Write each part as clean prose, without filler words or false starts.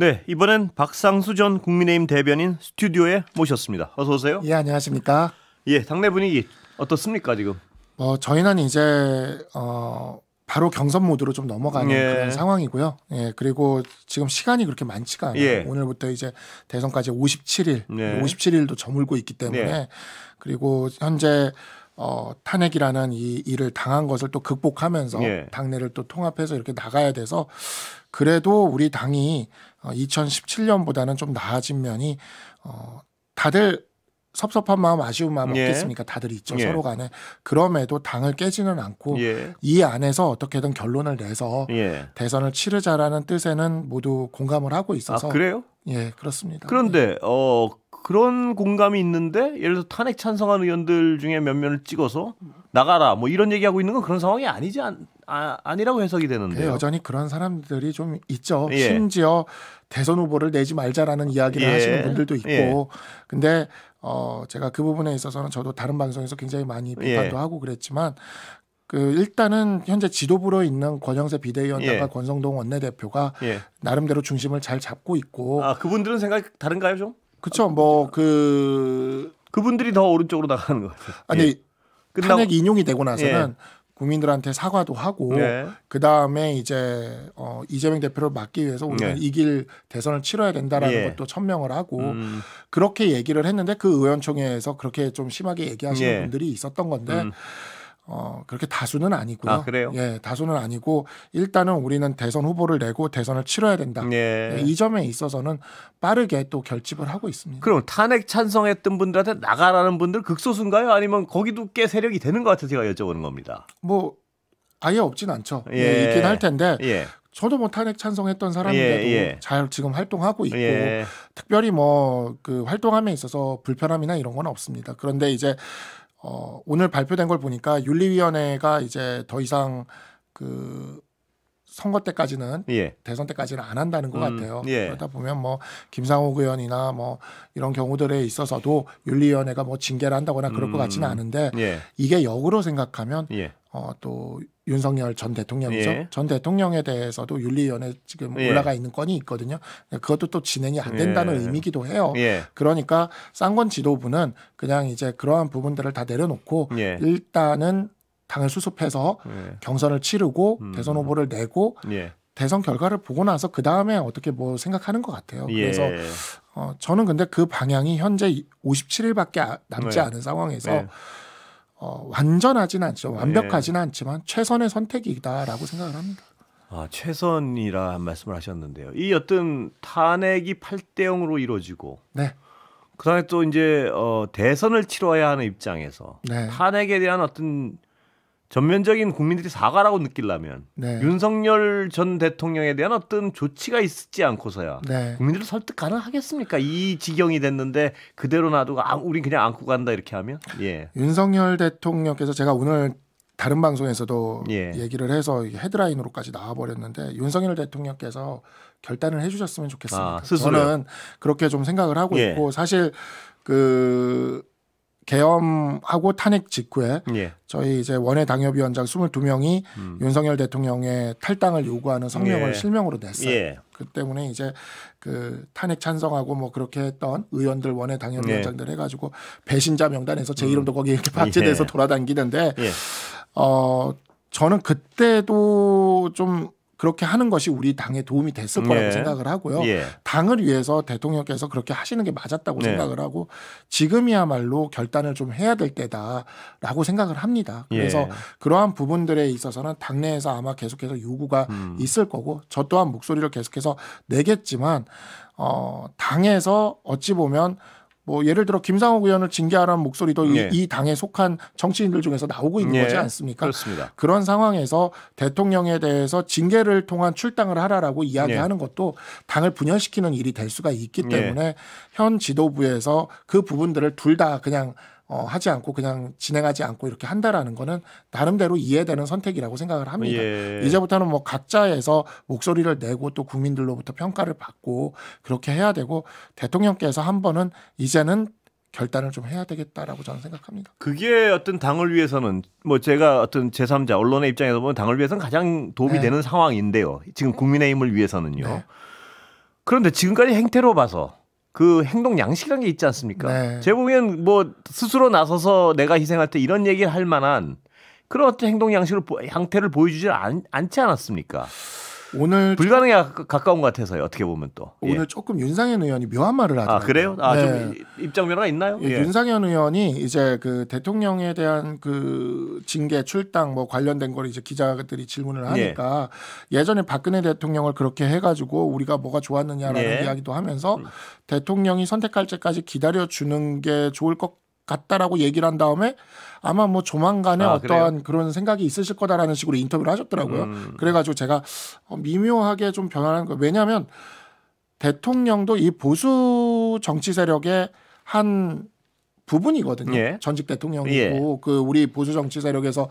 네, 이번엔 박상수 전 국민의힘 대변인 스튜디오에 모셨습니다. 어서 오세요. 예, 안녕하십니까. 예, 당내 분위기 어떻습니까 지금? 저희는 이제 바로 경선 모드로 좀 넘어가는 그런 상황이고요. 예, 그리고 지금 시간이 그렇게 많지가 않아요. 예. 오늘부터 이제 대선까지 57일, 네. 57일도 저물고 있기 때문에 네. 그리고 현재 탄핵이라는 이 일을 당한 것을 또 극복하면서 예. 당내를 또 통합해서 이렇게 나가야 돼서 그래도 우리 당이 2017년보다는 좀 나아진 면이 다들 섭섭한 마음, 아쉬운 마음 예. 없겠습니까? 다들 있죠. 예. 서로 간에. 그럼에도 당을 깨지는 않고 예. 이 안에서 어떻게든 결론을 내서 예. 대선을 치르자라는 뜻에는 모두 공감을 하고 있어서. 아, 그래요? 예, 그렇습니다. 그런데 그런 공감이 있는데 예를 들어서 탄핵 찬성한 의원들 중에 몇 명을 찍어서 나가라 뭐 이런 얘기하고 있는 건 그런 상황이 아니라고 해석이 되는데요. 여전히 그런 사람들이 좀 있죠. 예. 심지어 대선 후보를 내지 말자라는 이야기를 예. 하시는 분들도 있고. 예. 근데 제가 그 부분에 있어서는 저도 다른 방송에서 굉장히 많이 비판도 하고 그랬지만 일단은 현재 지도부로 있는 권영세 비대위원장과 권성동 원내대표가 나름대로 중심을 잘 잡고 있고. 아, 그분들은 생각이 다른가요, 좀? 그렇죠. 그분들이 더 오른쪽으로 나가는 것 같아요. 아니 끝나고 탄핵 인용이 되고 나서는 국민들한테 사과도 하고 그 다음에 이제 이재명 대표를 막기 위해서 우리는 이 길 대선을 치러야 된다라는 것도 천명을 하고 그렇게 얘기를 했는데 그 의원총회에서 그렇게 좀 심하게 얘기하시는 분들이 있었던 건데 그렇게 다수는 아니고요. 아, 그래요? 예, 다수는 아니고 일단은 우리는 대선 후보를 내고 대선을 치러야 된다. 이 점에 있어서는 빠르게 또 결집을 하고 있습니다. 그럼 탄핵 찬성했던 분들한테 나가라는 분들 극소수인가요? 아니면 거기도 꽤 세력이 되는 것 같아서 제가 여쭤보는 겁니다. 뭐 아예 없진 않죠. 있긴 할 텐데 저도 뭐 탄핵 찬성했던 사람인데도 잘 지금 활동하고 있고 특별히 그 활동함에 있어서 불편함이나 이런 건 없습니다. 그런데 이제 오늘 발표된 걸 보니까 윤리위원회가 이제 더 이상 선거 때까지는 대선 때까지는 안 한다는 것 같아요. 그러다 보면 뭐 김상욱 의원이나 뭐 이런 경우들에 있어서도 윤리위원회가 뭐 징계를 한다거나 그럴 것 같지는 않은데 이게 역으로 생각하면 또 윤석열 전 대통령이죠. 전 대통령에 대해서도 윤리위원회 지금 올라가 있는 건이 있거든요. 그것도 또 진행이 안 된다는 의미기도 해요. 그러니까 쌍권 지도부는 그냥 이제 그러한 부분들을 다 내려놓고 일단은 당을 수습해서 경선을 치르고 대선 후보를 내고 대선 결과를 보고 나서 그 다음에 어떻게 뭐 생각하는 것 같아요. 그래서 저는 근데 그 방향이 현재 57일밖에 남지 않은 상황에서 완전하지는 않죠. 완벽하지는 않지만 최선의 선택이다라고 생각을 합니다. 아, 최선이라 말씀을 하셨는데요. 이 어떤 탄핵이 8대 0으로 이루어지고 그다음에 또 이제 대선을 치러야 하는 입장에서 탄핵에 대한 어떤 전면적인 국민들이 사과라고 느끼려면 윤석열 전 대통령에 대한 어떤 조치가 있지 않고서야 국민들을 설득 가능하겠습니까? 이 지경이 됐는데 그대로 놔두고 우린 그냥 안고 간다 이렇게 하면? 윤석열 대통령께서 제가 오늘 다른 방송에서도 얘기를 해서 헤드라인으로까지 나와버렸는데 윤석열 대통령께서 결단을 해주셨으면 좋겠습니다. 저는 그렇게 좀 생각을 하고 있고 사실 계엄하고 탄핵 직후에 저희 이제 원외 당협위원장 22명이 윤석열 대통령의 탈당을 요구하는 성명을 실명으로 냈어요. 그 때문에 이제 탄핵 찬성하고 뭐 그렇게 했던 의원들 원외 당협위원장들 해가지고 배신자 명단에서 제 이름도 거기에 이렇게 박제돼서 돌아다니는데 저는 그때도 좀 그렇게 하는 것이 우리 당에 도움이 됐을 거라고 생각을 하고요. 당을 위해서 대통령께서 그렇게 하시는 게 맞았다고 생각을 하고 지금이야말로 결단을 좀 해야 될 때다라고 생각을 합니다. 그래서 그러한 부분들에 있어서는 당내에서 아마 계속해서 요구가 있을 거고 저 또한 목소리를 계속해서 내겠지만 당에서 어찌 보면 뭐 예를 들어 김상욱 의원을 징계하라는 목소리도 이 당에 속한 정치인들 중에서 나오고 있는 거지 않습니까? 그렇습니다. 그런 상황에서 대통령에 대해서 징계를 통한 출당을 하라라고 이야기하는 것도 당을 분열시키는 일이 될 수가 있기 때문에 현 지도부에서 그 부분들을 둘 다 그냥 하지 않고 그냥 진행하지 않고 이렇게 한다라는 거는 나름대로 이해되는 선택이라고 생각을 합니다. 이제부터는 뭐 각자에서 목소리를 내고 또 국민들로부터 평가를 받고 그렇게 해야 되고 대통령께서 한 번은 이제는 결단을 좀 해야 되겠다라고 저는 생각합니다. 그게 어떤 당을 위해서는 뭐 제가 어떤 제3자 언론의 입장에서 보면 당을 위해서는 가장 도움이 되는 상황인데요. 지금 국민의힘을 위해서는요. 그런데 지금까지 행태로 봐서 그 행동 양식이라는 게 있지 않습니까? 네. 제가 보면 뭐 스스로 나서서 내가 희생할 때 이런 얘기를 할 만한 그런 어떤 행동 양태를 보여주지 않지 않았습니까? 오늘 불가능에 가까운 것 같아서요. 어떻게 보면 또 오늘 조금 윤상현 의원이 묘한 말을 하더라고요. 아 그래요? 좀 입장 변화가 있나요? 윤상현 의원이 이제 그 대통령에 대한 그 징계 출당 뭐 관련된 걸 이제 기자들이 질문을 하니까 예전에 박근혜 대통령을 그렇게 해가지고 우리가 뭐가 좋았느냐라는 이야기도 하면서 대통령이 선택할 때까지 기다려 주는 게 좋을 것 같다라고 얘기를 한 다음에 아마 뭐 조만간에 어떠한 그런 생각이 있으실 거다라는 식으로 인터뷰를 하셨더라고요. 그래가지고 제가 미묘하게 좀 변화하는 거. 왜냐하면 대통령도 이 보수 정치 세력의 한 부분이거든요. 전직 대통령이고 그 우리 보수 정치 세력에서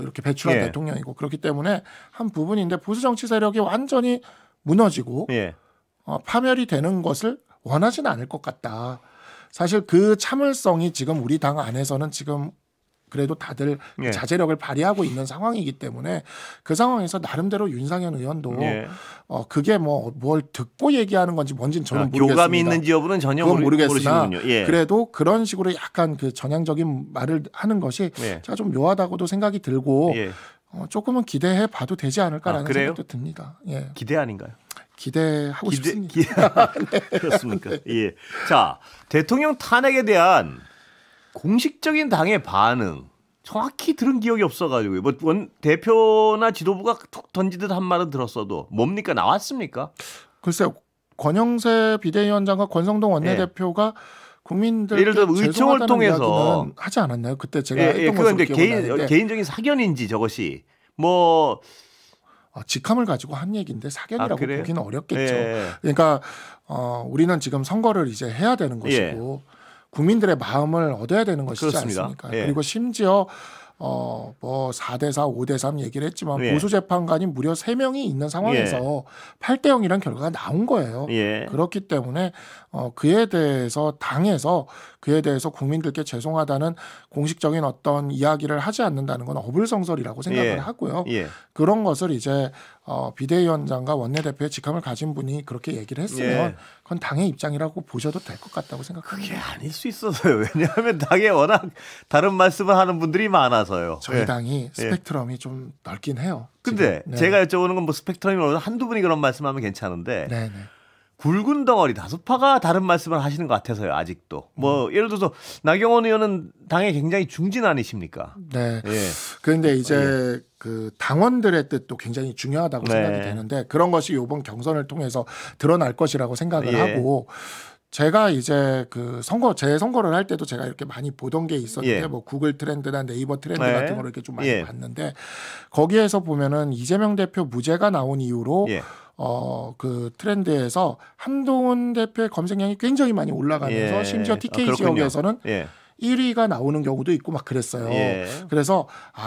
이렇게 배출한 대통령이고 그렇기 때문에 한 부분인데 보수 정치 세력이 완전히 무너지고 파멸이 되는 것을 원하지는 않을 것 같다. 사실 그 참을성이 지금 우리 당 안에서는 지금 그래도 다들 자제력을 발휘하고 있는 상황이기 때문에 그 상황에서 나름대로 윤상현 의원도 그게 뭐 뭘 듣고 얘기하는 건지 뭔지는 저는 모르겠습니다. 교감이 있는지 여부는 전혀 모르겠으나 그래도 그런 식으로 약간 그 전향적인 말을 하는 것이 제가 좀 묘하다고도 생각이 들고 조금은 기대해 봐도 되지 않을까라는 생각도 듭니다. 기대 아닌가요? 기대하고 싶습니다. 그렇습니까? 자, 대통령 탄핵에 대한 공식적인 당의 반응 정확히 들은 기억이 없어가지고요. 뭐 대표나 지도부가 툭 던지듯 한 말은 들었어도 뭡니까? 나왔습니까? 글쎄요. 권영세 비대위원장과 권성동 원내대표가 국민들께 예를 들어 의총을 통해서 하지 않았나요? 그때 제가 했던 것으로 기억나는데 개인적인 사견인지 저것이 뭐 직함을 가지고 한 얘기인데 사견이라고 보기는 어렵겠죠. 그러니까 우리는 지금 선거를 이제 해야 되는 것이고 국민들의 마음을 얻어야 되는 것이지 그렇습니다. 않습니까? 그리고 심지어 뭐 4대4, 5대3 얘기를 했지만 보수재판관이 무려 3명이 있는 상황에서 8대0이라는 결과가 나온 거예요. 그렇기 때문에 그에 대해서 당에서 그에 대해서 국민들께 죄송하다는 공식적인 어떤 이야기를 하지 않는다는 건 어불성설이라고 생각을 하고요. 그런 것을 이제 비대위원장과 원내대표의 직함을 가진 분이 그렇게 얘기를 했으면 그건 당의 입장이라고 보셔도 될 것 같다고 생각합니다. 그게 아닐 수 있어서요. 왜냐하면 당에 워낙 다른 말씀을 하는 분들이 많아서요. 저희 당이 스펙트럼이 좀 넓긴 해요. 근데 제가 여쭤보는 건 뭐 스펙트럼이 한두 분이 그런 말씀하면 괜찮은데 굵은 덩어리 다수파가 다른 말씀을 하시는 것 같아서요. 아직도. 뭐 예를 들어서 나경원 의원은 당에 굉장히 중진 아니십니까? 그런데 이제 그 당원들의 뜻도 굉장히 중요하다고 생각이 되는데 그런 것이 이번 경선을 통해서 드러날 것이라고 생각을 하고 제가 이제 그 재선거를 할 때도 제가 이렇게 많이 보던 게 있었는데 뭐 구글 트렌드나 네이버 트렌드 같은 걸 이렇게 좀 많이 봤는데 거기에서 보면은 이재명 대표 무죄가 나온 이후로 그 트렌드에서 한동훈 대표의 검색량이 굉장히 많이 올라가면서 심지어 TK 지역에서는 1위가 나오는 경우도 있고 막 그랬어요. 그래서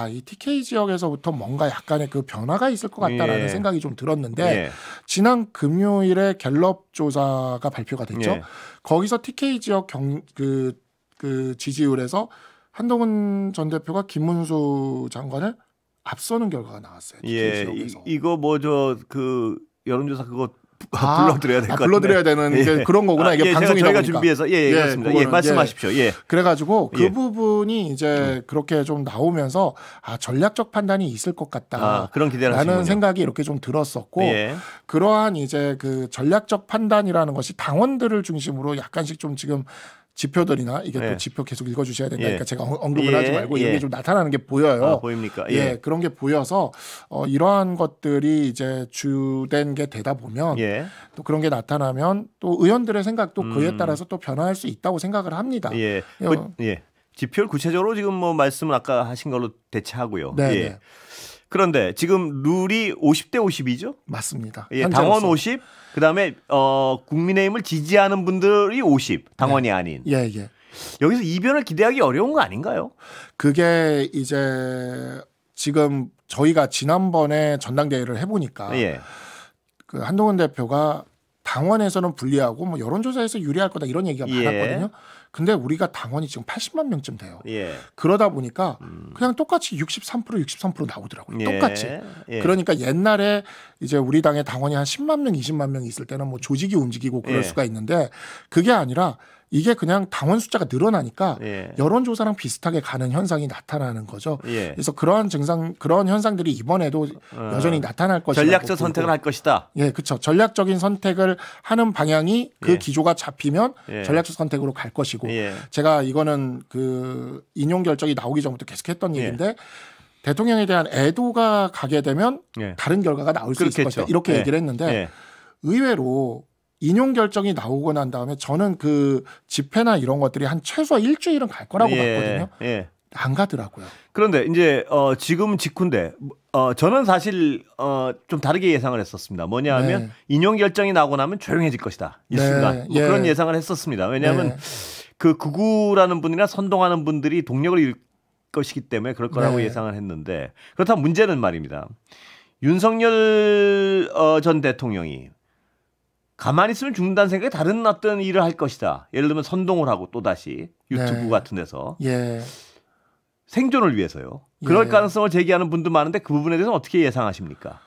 이 TK 지역에서부터 뭔가 약간의 그 변화가 있을 것 같다라는 생각이 좀 들었는데 지난 금요일에 갤럽 조사가 발표가 됐죠. 거기서 TK 지역 그 지지율에서 한동훈 전 대표가 김문수 장관을 앞서는 결과가 나왔어요. TK 지역에서. 이거 뭐 그 여론조사 그거 불러드려야 될 것 같아요. 불러드려야 되는 그런 거구나. 이게 방송이다 저희가 보니까. 준비해서 그렇습니다. 말씀하십시오. 그래가지고 그 부분이 이제 그렇게 좀 나오면서 전략적 판단이 있을 것 같다. 그런 기대를 라는 생각이 이렇게 좀 들었었고 그러한 이제 그 전략적 판단이라는 것이 당원들을 중심으로 약간씩 좀 지금 지표들이나 이게 또 지표 계속 읽어주셔야 된다니까 제가 언급을 하지 말고 이게 좀 나타나는 게 보여요. 보입니까? 그런 게 보여서 이러한 것들이 이제 주된 게 되다 보면 또 그런 게 나타나면 또 의원들의 생각도 그에 따라서 또 변화할 수 있다고 생각을 합니다. 지표를 구체적으로 지금 뭐 말씀을 아까 하신 걸로 대체하고요. 그런데 지금 룰이 50대 50이죠? 맞습니다. 당원 50, 그다음에 국민의힘을 지지하는 분들이 50, 당원이 아닌. 여기서 이변을 기대하기 어려운 거 아닌가요? 그게 이제 지금 저희가 지난번에 전당대회를 해보니까 그 한동훈 대표가 당원에서는 불리하고 뭐 여론조사에서 유리할 거다 이런 얘기가 많았거든요. 근데 우리가 당원이 지금 80만 명쯤 돼요. 그러다 보니까 그냥 똑같이 63% 나오더라고요. 똑같이. 그러니까 옛날에 이제 우리 당의 당원이 한 10만 명, 20만 명 있을 때는 뭐 조직이 움직이고 그럴 수가 있는데 그게 아니라 이게 그냥 당원 숫자가 늘어나니까 여론조사랑 비슷하게 가는 현상이 나타나는 거죠. 그래서 그런 현상들이 이번에도 여전히 나타날 것이다. 전략적 선택을 할 것이다. 예, 그렇죠. 전략적인 선택을 하는 방향이 그 기조가 잡히면 전략적 선택으로 갈 것이고 제가 이거는 그 인용 결정이 나오기 전부터 계속했던 얘기인데 대통령에 대한 애도가 가게 되면 다른 결과가 나올 수 있을 것이다. 이렇게 얘기를 했는데 의외로 인용 결정이 나오고 난 다음에 저는 그 집회나 이런 것들이 한 최소 일주일은 갈 거라고 봤거든요. 안 가더라고요. 그런데 이제 지금 직후인데 저는 사실 좀 다르게 예상을 했었습니다. 뭐냐하면 인용 결정이 나오고 나면 조용해질 것이다. 이 순간 뭐 그런 예상을 했었습니다. 왜냐하면 그 구구라는 분이나 선동하는 분들이 동력을 잃을 것이기 때문에 그럴 거라고 예상을 했는데 그렇다면 문제는 말입니다. 윤석열 전 대통령이 가만히 있으면 죽는다는 생각에 다른 어떤 일을 할 것이다. 예를 들면 선동을 하고 또다시 유튜브 같은 데서 생존을 위해서요. 그럴 가능성을 제기하는 분도 많은데 그 부분에 대해서 어떻게 예상하십니까?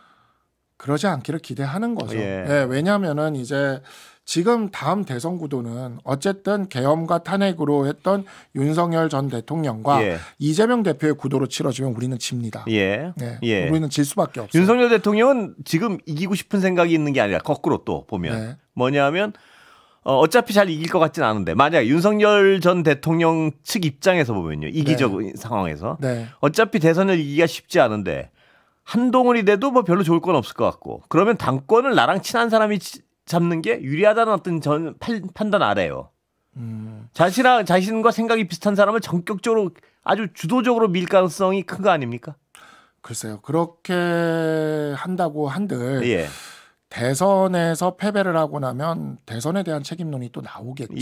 그러지 않기를 기대하는 거죠. 왜냐하면은 이제 지금 다음 대선 구도는 어쨌든 계엄과 탄핵으로 했던 윤석열 전 대통령과 이재명 대표의 구도로 치러지면 우리는 집니다. 우리는 질 수밖에 없어요. 윤석열 대통령은 지금 이기고 싶은 생각이 있는 게 아니라 거꾸로 또 보면 뭐냐면 어차피 잘 이길 것 같지는 않은데 만약에 윤석열 전 대통령 측 입장에서 보면요. 이기적 상황에서 어차피 대선을 이기기가 쉽지 않은데 한동훈이 돼도 뭐 별로 좋을 건 없을 것 같고 그러면 당권을 나랑 친한 사람이 잡는 게 유리하다는 어떤 판단 아래요. 자신과 생각이 비슷한 사람을 전격적으로 아주 주도적으로 밀 가능성이 큰 거 아닙니까? 글쎄요. 그렇게 한다고 한들 대선에서 패배를 하고 나면 대선에 대한 책임론이 또 나오겠죠.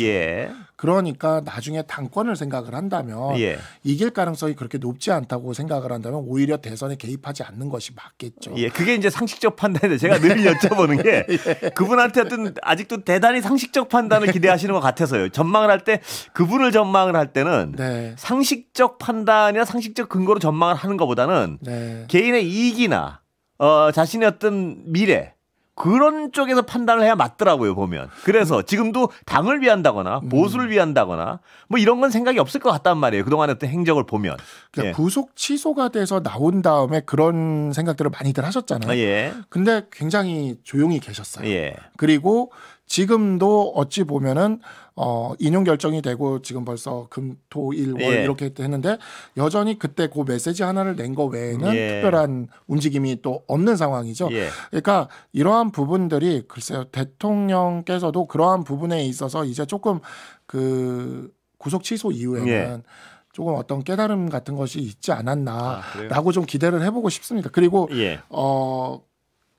그러니까 나중에 당권을 생각을 한다면 이길 가능성이 그렇게 높지 않다고 생각을 한다면 오히려 대선에 개입하지 않는 것이 맞겠죠. 그게 이제 상식적 판단인데 제가 늘 여쭤보는 게 그분한테 어떤 아직도 대단히 상식적 판단을 기대하시는 것 같아서요. 전망을 할 때 그분을 전망을 할 때는 상식적 판단이나 상식적 근거로 전망을 하는 것보다는 개인의 이익이나 자신의 어떤 미래 그런 쪽에서 판단을 해야 맞더라고요 보면. 그래서 지금도 당을 위한다거나 보수를 위한다거나 뭐 이런 건 생각이 없을 것 같단 말이에요. 그동안의 어떤 행적을 보면. 그러니까 구속 취소가 돼서 나온 다음에 그런 생각들을 많이들 하셨잖아요. 근데 굉장히 조용히 계셨어요. 그리고 지금도 어찌 보면은 인용 결정이 되고 지금 벌써 금, 토, 일, 월 이렇게 했는데 여전히 그때 그 메시지 하나를 낸 거 외에는 특별한 움직임이 또 없는 상황이죠. 그러니까 이러한 부분들이 글쎄요 대통령께서도 그러한 부분에 있어서 이제 조금 그 구속 취소 이후에는 조금 어떤 깨달음 같은 것이 있지 않았나라고 좀 기대를 해보고 싶습니다. 그리고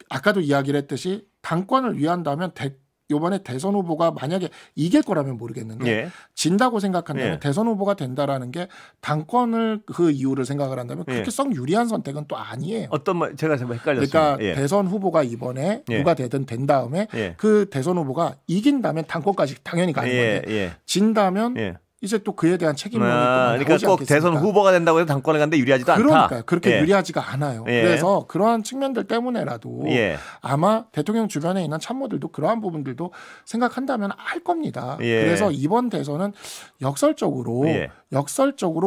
아까도 이야기를 했듯이 당권을 위한다면 이번에 대선 후보가 만약에 이길 거라면 모르겠는데 진다고 생각한다면 대선 후보가 된다라는 게 당권을 그 이유를 생각을 한다면 그렇게 썩 유리한 선택은 또 아니에요. 어떤 말 제가 좀 헷갈렸어요. 그러니까 대선 후보가 이번에 누가 되든 된 다음에 그 대선 후보가 이긴다면 당권까지 당연히 가는 건데 진다면 이제 또 그에 대한 책임론이 또 나오지 그러니까 꼭 않겠습니까? 대선 후보가 된다고 해서 당권에 간데 유리하지도 않다. 그러니까요. 그렇게 유리하지가 않아요. 그래서 그러한 측면들 때문에라도 아마 대통령 주변에 있는 참모들도 그러한 부분들도 생각한다면 할 겁니다. 그래서 이번 대선은 역설적으로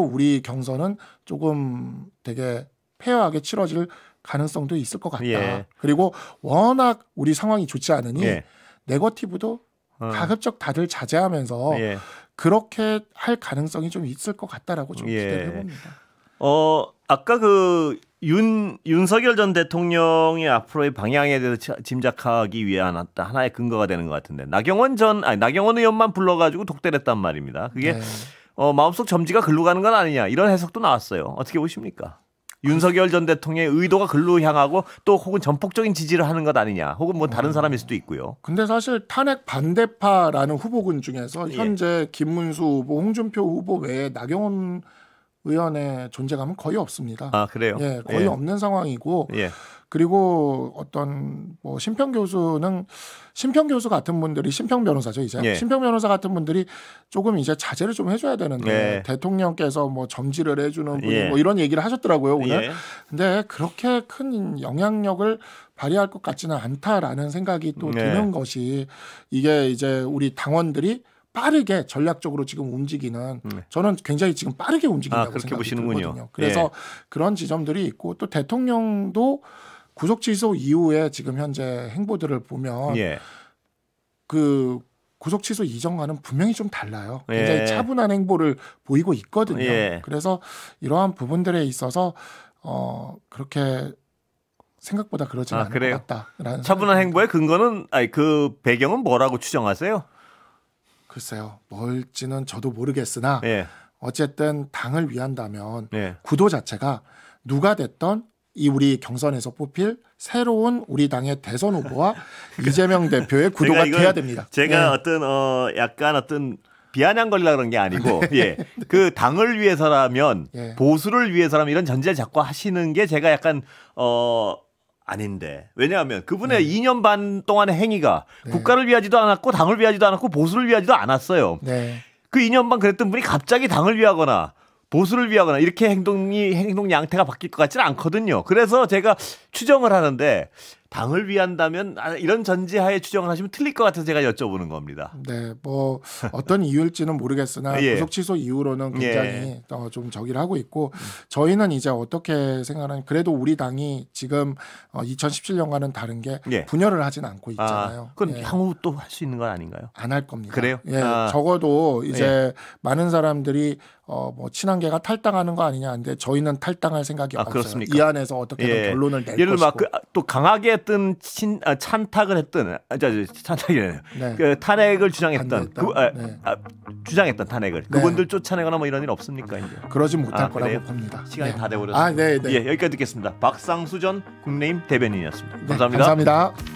우리 경선은 조금 되게 페어하게 치러질 가능성도 있을 것 같다. 그리고 워낙 우리 상황이 좋지 않으니 네거티브도 가급적 다들 자제하면서 그렇게 할 가능성이 좀 있을 것 같다라고 좀 기대를 해봅니다. 아까 그 윤석열 전 대통령의 앞으로의 방향에 대해서 짐작하기 위한 하나의 근거가 되는 것 같은데 나경원 의원만 불러가지고 독대를 했단 말입니다. 그게 마음속 점지가 글로 가는 건 아니냐 이런 해석도 나왔어요. 어떻게 보십니까? 윤석열 전 대통령의 의도가 글로 향하고 또 혹은 전폭적인 지지를 하는 것 아니냐 혹은 뭐 다른 사람일 수도 있고요. 근데 사실 탄핵 반대파라는 후보군 중에서 현재 김문수 후보, 홍준표 후보 외에 나경원 의원의 존재감은 거의 없습니다. 그래요? 거의 없는 상황이고 그리고 어떤 뭐 심평 교수 같은 분들이 심평 변호사죠 이제 예. 심평 변호사 같은 분들이 조금 이제 자제를 좀 해줘야 되는데 예. 대통령께서 뭐 점지를 해주는 분이 예. 뭐 이런 얘기를 하셨더라고요 오늘. 예. 근데 그렇게 큰 영향력을 발휘할 것 같지는 않다라는 생각이 또 드는 것이 이게 이제 우리 당원들이 빠르게 전략적으로 지금 움직이는 저는 굉장히 지금 빠르게 움직인다고 그렇게 생각이 보시는군요. 들거든요. 그래서 예. 그런 지점들이 있고 또 대통령도 구속 취소 이후에 지금 현재 행보들을 보면 예. 그 구속 취소 이전과는 분명히 좀 달라요. 굉장히 예. 차분한 행보를 보이고 있거든요. 예. 그래서 이러한 부분들에 있어서 그렇게 생각보다 그러지는 않은 것 같다라는 차분한 행보의 근거는 그 배경은 뭐라고 추정하세요? 글쎄요. 뭘지는 저도 모르겠으나 예. 어쨌든 당을 위한다면 예. 구도 자체가 누가 됐던 이 우리 경선에서 뽑힐 새로운 우리 당의 대선 후보와 이재명 대표의 구도가 돼야 됩니다. 제가 약간 비아냥 걸리려고 그런 게 아니고 예. 그 당을 위해서라면 예. 보수를 위해서라면 이런 전제를 자꾸 하시는 게 제가 약간 아닌데. 왜냐하면 그분의 2년 반 동안의 행위가 국가를 위하지도 않았고 당을 위하지도 않았고 보수를 위하지도 않았어요. 그 2년 반 그랬던 분이 갑자기 당을 위하거나 보수를 위하거나 이렇게 행동 양태가 바뀔 것 같지는 않거든요. 그래서 제가 추정을 하는데 당을 위한다면 이런 전제하에 추정을 하시면 틀릴 것 같아서 제가 여쭤보는 겁니다. 네, 뭐 어떤 이유일지는 모르겠으나 예. 구속 취소 이후로는 굉장히 예. 좀 저기를 하고 있고 저희는 이제 어떻게 생각하는 그래도 우리 당이 지금 2017년과는 다른 게 예. 분열을 하지는 않고 있잖아요. 그건 향후 또 할 수 있는 건 아닌가요? 안 할 겁니다. 그래요? 예, 적어도 이제 많은 사람들이 뭐 친한계가 탈당하는 거 아니냐 하는데 저희는 탈당할 생각이 없어요. 그렇습니까? 이 안에서 어떻게든 결론을 낼 예를 것이고. 또 강하게 했던 찬탁을 했던 찬탁이래요. 그 탄핵을 주장했던 주장했던 탄핵을 그분들 쫓아내거나 뭐 이런 일 없습니까 이제? 그러지 못할 거라고 봅니다. 시간이 다 돼버렸습니다. 네. 예, 여기까지 듣겠습니다. 박상수 전 국민의힘 대변인이었습니다. 감사합니다. 감사합니다.